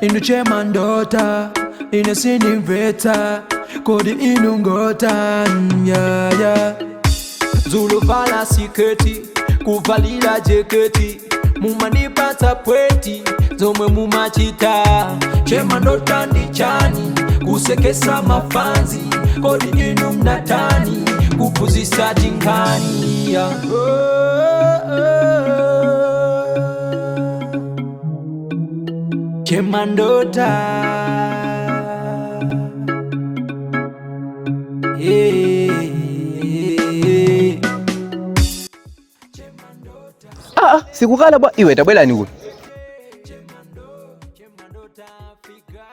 Inu chairman daughter, inu siniveta, kodi inu ngota, yeah yeah. Zulu vala siketi, kuvalila jeketi, mumanipata pweti, zomwe mumachita. Chairman daughter ndi chani, kusekesa mafanzi, kodi inu mnatani, kupuzisa jinkani, yeah. Chemandota, sikukala bwa iwe tabwela ni kuti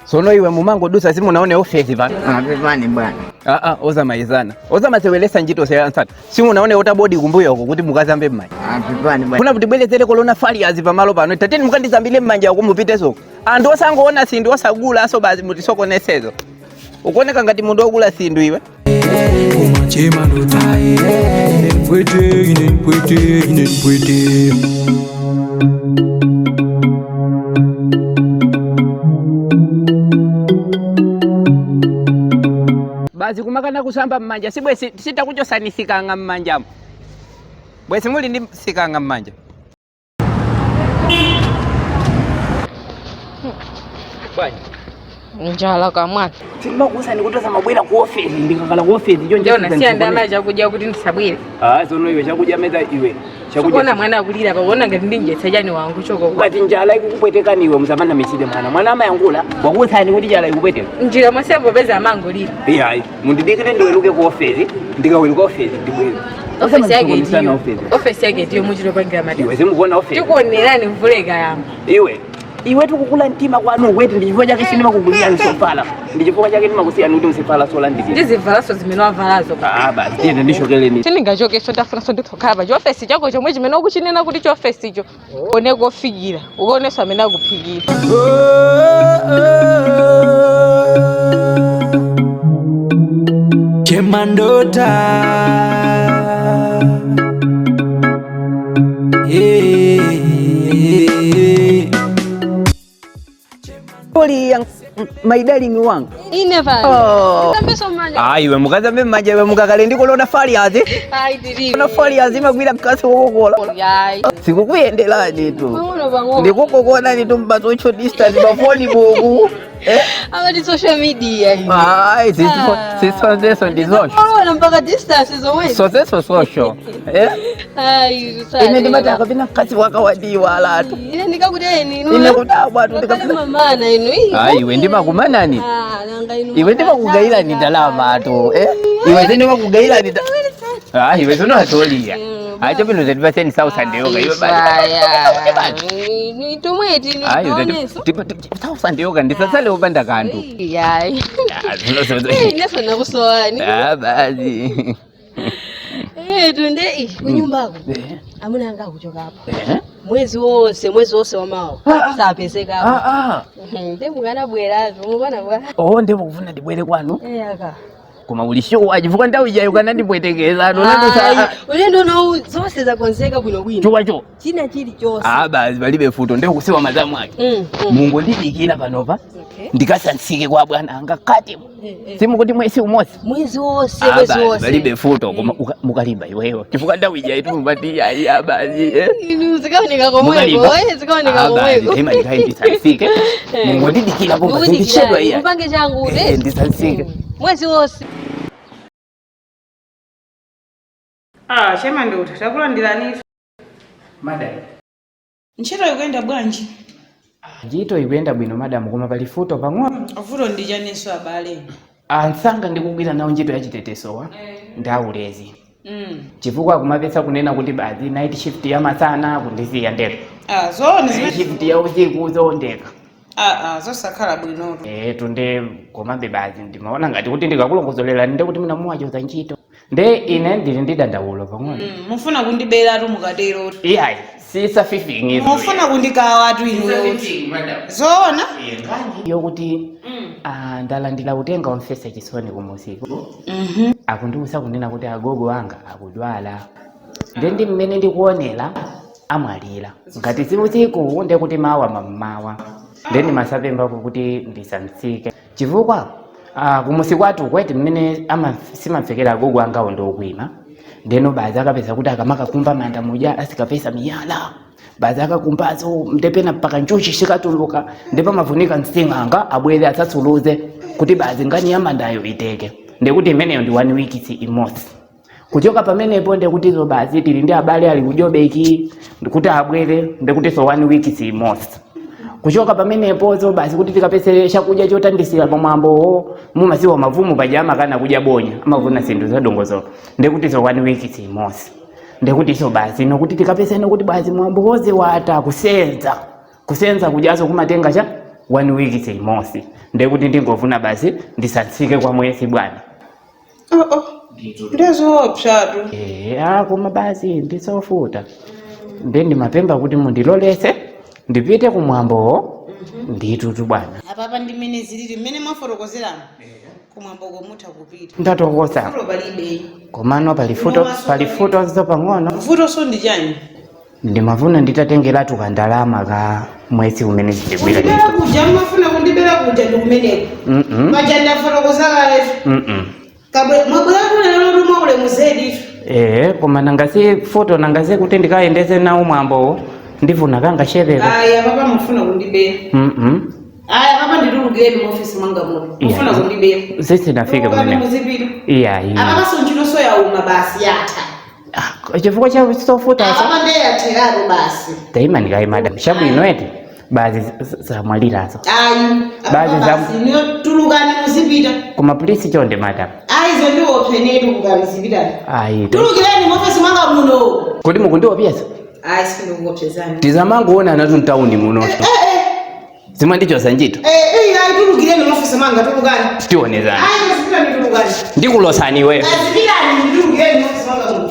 sono iwe mumango dusa simu naone ofesi pa Pepani bwana. oza maizana oza masewelesa njito seyansata simu naone otabodi kumbuyo kuti mukazambe mmanja Pepani bwana. kuna kuti bwelezere kolona faliazi pamalo pano tateni mukandizambile mmanja ako mupite soko anthu osangoona sindu osagula aso bazi mutisokonesezo ukuoneka ngati mundu ogula sindu iwe Chemandota, pwete. bazi kumakana kusamba mmanja sibwe sitakuchosanisika mmanjamo bwesi muli ndi sikanga mmanja bwana njala kamwana timakusa ndikutoza mabwera ku office ndikakala ku office ndio nasiya ndama chakuja kuti ndisabwire sono iwe chakuja meza iwe chakuja mwana akulira pakuona ngati ndinje sajani wangu choko kwati njala ikukupwetekani iwe muzamanda miside mwana amayangula wakutsani kuti njala ikupweteka njira masembo beza amangolira iyayi mundidikire ndiweruke ku office ndikawiri ku office ndibwere office yake ndiyo muchilopangira mati iwe simukuona office tikuonerani mvuleka yamba iwe tukukula mtima kwanu weti ndichifukwa chake sinima kugulira nsofala ndichifukwa chake ndimakusiyani kuti msifala sola ndizivalaso zimene wavalazo basi tiende ndishokeleni sindingachokeso ndafunanso nditokhala chiofesi chako chomwe chimene ukuchinena kuti chiofesi icho one kofikira ukaonenso amene akuphikira Chemandota, Poli my darling wangu. Iwe mukazambe mmanja iwe mukakale ndikolona faliazi. Ona faliazi magwira mkasi wokokola. Sikukuyendelani tu. Ndikukukona ni tumbazo icho distance bafoni bogu. Ama social media. Sisonzeso ndizosho. Mpaka distance zomwe. Sozeso social. Ine ndimataka pina mkasi wakawadiwa alatu. Ine ndikakuteni. Ine kutabwa tu ndikapina. Mamana inu. Iwe ndimakumanani. Iwe ndimakugaila ni ndalama tu. Iwe ndimakugaila ni ndalama. Iwe zono atoliya. Acha pino zetu baseni sausa ndiyoga iwe bali. Ni tumweti ni toneso. Sausa ndiyoga ndisasale ubanda kantu. Yayi. Neso nakusowani. Bazi. Tunde kunyumbako. Amuna anga kuchoka hapa. Mwezi wose wamao. Sapezeka hapa. Ndemukana bwerazo mubana bwa. Ndemo kufuna ndibwere kwanu. Aka. Koma ulishuwa chifuka ndawu ijayo kana ndibwetekeza ulendo no zose zakonzeka bwino chuwacho china chili chose bazi balibe futo ndeko kusewa mazamu ake Mungu ndidikira panova ndikasansike kwa bwana anga kati simu kuti mwezi wose balibe futo koma mukalimba iwewe chifuka ndawu ijayo tumubati ya bazi zikaoneka komweko ima ndikasansike Mungu ndidikira pomba ndichedwa iya mpange changu ndisansike mwezi wose. Shema ndo takulandirani. Madam. Ntchito ikuyenda bwanji? Ntchito ikuyenda bwino madam koma pali futo pang'ono. Futo ndichaninso abale. Ansanga ndikugwira nawo ntchito yachitetesowa. Ndaulezi. Chifukwa kumapesa kunena kuti bazi night shift ya masana kundisiya ndeka. Zone zimene shift ya usiku zondeka. Zosakhala bwino. Tunde komabe bazi ndimaona ngati kuti ndikakulongozolera ndinde kuti mina muwachoza ntchito. Nde ine ndili ndidandaulo pang'ono. Mufuna kundibera tu mukatero. Iyayi, sisa fifingi. Mufuna kundikawa atu inu. Zona? Yokuti ndalandira utenga wamfesa chisoni kumusiku. Akundiusa kunena kuti agogo wanga akudwala. Nde mmene ndikuonera amwalira. Ngati siku nde kuti mawa mamawa. Ndeni masapemba kuti ndisanzike. Chifukwa kumusi kwatu kweti mmene simamfekera gogo angawo ndokwima. Ndeno baadhi akapeza kuti akamaka kumpa manda muja asikapesa miyala. Baadhi akakumbazo mtepena mpaka nchuchi shikatuluka ndipo mavunika nsinganga abwere atsasuluze kuti baadhi ngani ya mandayo iteke. Ndekuti imeneyo ndi 1 week si imosi. Kuchoka pamenepo ndekuti zo baadhi tili ndi abale ali kujobeki ndikuti abwere ndekuti so 1 week si imosi. Kuchoka pamenepo zo basi kuti tikapese chakudya chotandisira pamwambo mumasiwa mavumu pajama kana kudya bonya amavuna sindu za dongozo ndekuti so 1 week si imosi. Ndekuti so basi nokuti tikapese nokuti basi mwambo woze wata kusenza kujazo kumatenga cha 1 week si imosi. Ndekuti ndingovuna basi ndisanzike kwa mwezi bwana. Ndezopsatu. Koma basi ndisofuta. Ndendi mapemba kuti mundilolese ndipite kumwambo nditutu bwana. Apapa ndi mene zilili mene maforokozerana. Kumwambo komutha kupita. Ndatokosa. Fulo palibe. Komano palifuto zo pang'ono. Futo so ndi chani? Ndi mavuna nditatengera tukandalama ka mwezi umene zigwira. Ndibera kuja mafuna kundibera kuja ndikumeneko. Majanda forokozala. Kabwe mabwana lero mwabule muzedi. Koma nangasi foto nangasi kuti ndikaendeze nawo mwambo ndivuna kanga sheveka. Aya papa mufuna kundibera. Aya papa nditulugeni mu office mwanga muno. Mufuna kundibera. Sisi nafika mune. Iya. Apapa so ntchito so ya uma basi yatha. Chifukwa cha sofuta asa. Apapa ndiye yathekaro basi. Taima ndikai madam. Shabu inoete. Baadhi za mwalirazo. Ayi. Baadhi za niyo tulugani muzipita. Kuma polisi chonde madam. Ayi zo ndiwo ophenetu kugani zipita. Ayi. Tulugireni mu office mwanga muno. Kodi mukundiwa piyasa? Ayi sindo kuopsezani. Tizamangu ona natu ntauni muno. Zima ndicho sanjito. Ayi tulugireni mu office mwanga tulugani. Tionezana. Ayi zipita ni tulugani. Ndikulosani wewe. Zipita ni tulugireni mu office mwanga muno.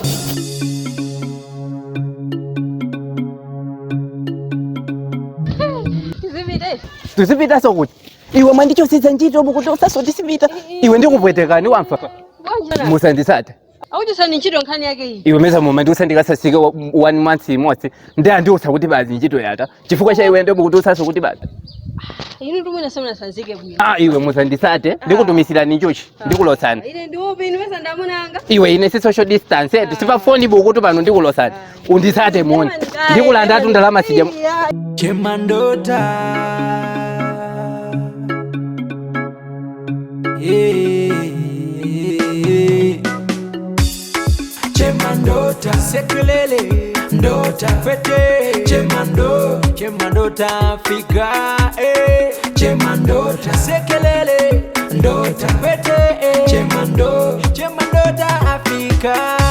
Tusipita sokuti. Iwe mwandicho sizanjito bukuti usaso tisipita. Iwe ndikupwetekani wamfa. Musandisate. Autisani ntchito nkhani yake iyi. Iwe meza moma ndikasasike 1 month imodzi. Ndiusa kuti bazi ntchito yata. Chifukwa cha iwe ndikuti usaso kuti bazi. Inu ndumwe nasemna sanzike bwino. Iwe musandisate ndikutumisirani njuchi ndikulosana. Ine ndiope inu pesa ndamunanga. Iwe ine si social distance tisipa phone bukuti pano ndikulosana. Undisate moni. Ndikulanda atu ndalama sija. Chemandota. Chemandota sekelele ndota fete chemandota fika chemandota sekelele ndota fete